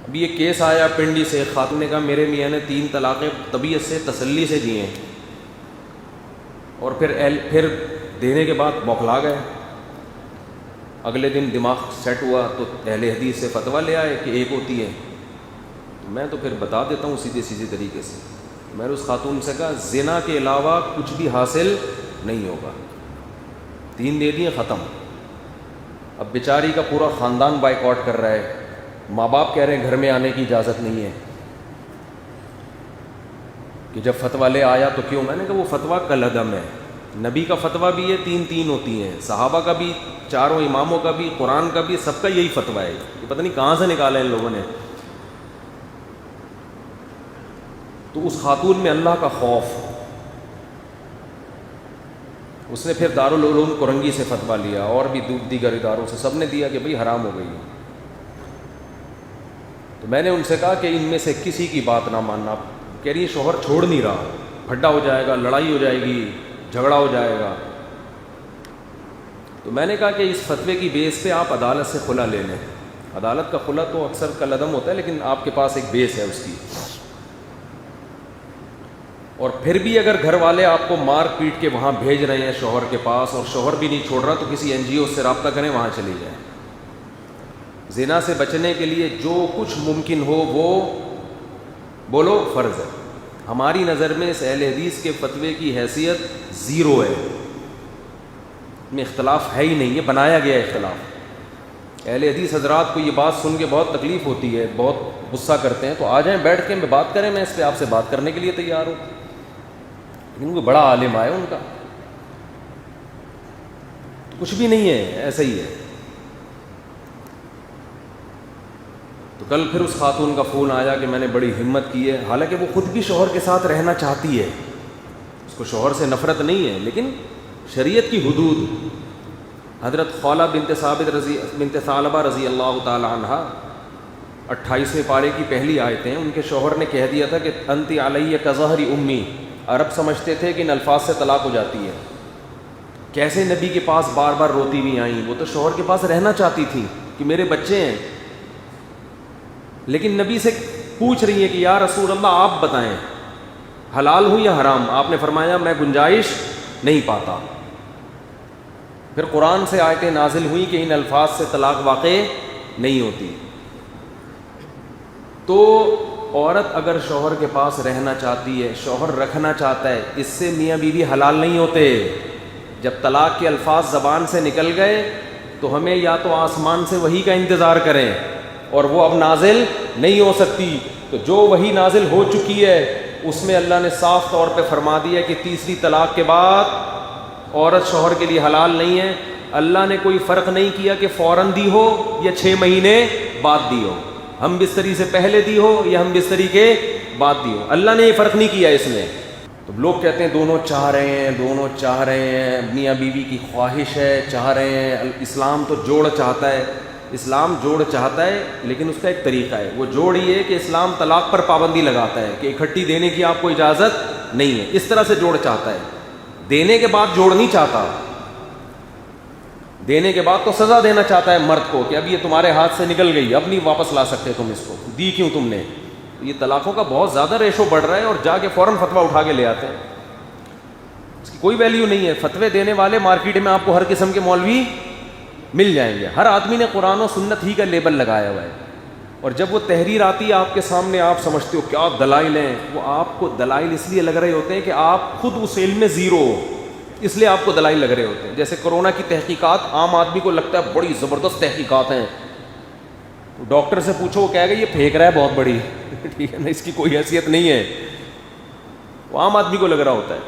ابھی ایک کیس آیا پنڈی سے، ایک خاتون نے کہا میرے میاں نے 3 طلاقیں طبیعت سے تسلی سے دی ہیں، اور پھر دینے کے بعد بوکھلا گئے۔ اگلے دن دماغ سیٹ ہوا تو اہل حدیث سے فتویٰ لے آئے کہ ایک ہوتی ہے۔ میں تو پھر بتا دیتا ہوں سیدھے طریقے سے، میں نے اس خاتون سے کہا زنا کے علاوہ کچھ بھی حاصل نہیں ہوگا، 3 دے دیے ختم۔ اب بیچاری کا پورا خاندان بائیکاٹ کر رہا ہے، ماں باپ کہہ رہے ہیں گھر میں آنے کی اجازت نہیں ہے، کہ جب فتویٰ لے آیا تو کیوں؟ میں نے کہا وہ فتویٰ کالعدم ہے، نبی کا فتویٰ بھی ہے 3 ہوتی ہیں، صحابہ کا بھی، 4 اماموں کا بھی، قرآن کا بھی، سب کا یہی فتویٰ ہے، یہ پتہ نہیں کہاں سے نکالا ہے ان لوگوں نے۔ تو اس خاتون میں اللہ کا خوف، اس نے پھر دارالعلوم کرنگی سے فتویٰ لیا اور بھی دیگر اداروں سے، سب نے دیا کہ بھئی حرام ہو گئی ہے۔ تو میں نے ان سے کہا کہ ان میں سے کسی کی بات نہ ماننا۔ کہہ رہی ہے شوہر چھوڑ نہیں رہا، پھڈا ہو جائے گا، لڑائی ہو جائے گی، جھگڑا ہو جائے گا۔ تو میں نے کہا کہ اس فتوے کی بیس پہ آپ عدالت سے خلا لے لیں۔ عدالت کا خلا تو اکثر کالعدم ہوتا ہے، لیکن آپ کے پاس ایک بیس ہے اس کی۔ اور پھر بھی اگر گھر والے آپ کو مار پیٹ کے وہاں بھیج رہے ہیں شوہر کے پاس، اور شوہر بھی نہیں چھوڑ رہا، تو کسی NGO سے رابطہ کریں، وہاں چلی جائیں۔ زنا سے بچنے کے لیے جو کچھ ممکن ہو وہ بولو فرض ہے۔ ہماری نظر میں اس اہل حدیث کے فتوے کی حیثیت 0 ہے، میں اختلاف ہے ہی نہیں، یہ بنایا گیا اختلاف۔ اہل حدیث حضرات کو یہ بات سن کے بہت تکلیف ہوتی ہے، بہت غصہ کرتے ہیں، تو آ جائیں بیٹھ کے بات کریں، میں اس پہ آپ سے بات کرنے کے لیے تیار ہوں۔ لیکن کوئی بڑا عالم آئے ان کا تو کچھ بھی نہیں ہے، ایسا ہی ہے۔ تو کل پھر اس خاتون کا فون آیا کہ میں نے بڑی ہمت کی ہے، حالانکہ وہ خود بھی شوہر کے ساتھ رہنا چاہتی ہے، اس کو شوہر سے نفرت نہیں ہے، لیکن شریعت کی حدود۔ حضرت خولہ بنت ثعلبہ رضی اللہ تعالی عنہ 28ویں پارے کی پہلی آیتیں، ان کے شوہر نے کہہ دیا تھا کہ انت علیہ کظہر امی۔ عرب سمجھتے تھے کہ ان الفاظ سے طلاق ہو جاتی ہے۔ کیسے نبی کے پاس بار بار روتی ہوئی آئیں؟ وہ تو شوہر کے پاس رہنا چاہتی تھی کہ میرے بچے ہیں، لیکن نبی سے پوچھ رہی ہیں کہ یا رسول اللہ آپ بتائیں حلال ہوں یا حرام؟ آپ نے فرمایا میں گنجائش نہیں پاتا۔ پھر قرآن سے آیتیں نازل ہوئی کہ ان الفاظ سے طلاق واقع نہیں ہوتی۔ تو عورت اگر شوہر کے پاس رہنا چاہتی ہے، شوہر رکھنا چاہتا ہے، اس سے میاں بیوی حلال نہیں ہوتے۔ جب طلاق کے الفاظ زبان سے نکل گئے تو ہمیں یا تو آسمان سے وحی کا انتظار کریں، اور وہ اب نازل نہیں ہو سکتی۔ تو جو وحی نازل ہو چکی ہے اس میں اللہ نے صاف طور پہ فرما دیا کہ تیسری طلاق کے بعد عورت شوہر کے لیے حلال نہیں ہے۔ اللہ نے کوئی فرق نہیں کیا کہ فوراً دی ہو یا 6 مہینے بعد دی ہو، ہم بستری سے پہلے دی ہو یا ہم بستری کے بعد دی ہو، اللہ نے یہ فرق نہیں کیا اس میں۔ تو لوگ کہتے ہیں دونوں چاہ رہے ہیں، میاں بیوی کی خواہش ہے، چاہ رہے ہیں۔ اسلام تو جوڑ چاہتا ہے، اسلام جوڑ چاہتا ہے، لیکن اس کا ایک طریقہ ہے۔ وہ جوڑ یہ ہے کہ اسلام طلاق پر پابندی لگاتا ہے کہ اکٹھی دینے کی آپ کو اجازت نہیں ہے، اس طرح سے جوڑ چاہتا ہے۔ دینے کے بعد جوڑ نہیں چاہتا، دینے کے بعد تو سزا دینا چاہتا ہے مرد کو کہ اب یہ تمہارے ہاتھ سے نکل گئی، اب نہیں واپس لا سکتے تم اس کو، دی کیوں تم نے؟ یہ طلاقوں کا بہت زیادہ ریشو بڑھ رہا ہے، اور جا کے فوراً فتویٰ اٹھا کے لے آتے ہیں، اس کی کوئی ویلیو نہیں ہے۔ فتوے دینے والے مارکیٹ میں آپ کو ہر قسم کے مولوی مل جائیں گے، ہر آدمی نے قرآن و سنت ہی کا لیبل لگایا ہوا ہے، اور جب وہ تحریر آتی ہے آپ کے سامنے، آپ سمجھتے ہو کیا دلائل ہیں، وہ آپ کو دلائل اس لیے لگ رہے ہوتے ہیں کہ آپ خود اس علم میں زیرو ہو، اس لیے آپ کو دلائل لگ رہے ہوتے ہیں۔ جیسے کرونا کی تحقیقات عام آدمی کو لگتا ہے بڑی زبردست تحقیقات ہیں، ڈاکٹر سے پوچھو وہ کہے گا یہ پھینک رہا ہے بہت بڑی ٹھیک ہے نا، اس کی کوئی حیثیت نہیں ہے، وہ عام آدمی کو لگ رہا ہوتا ہے۔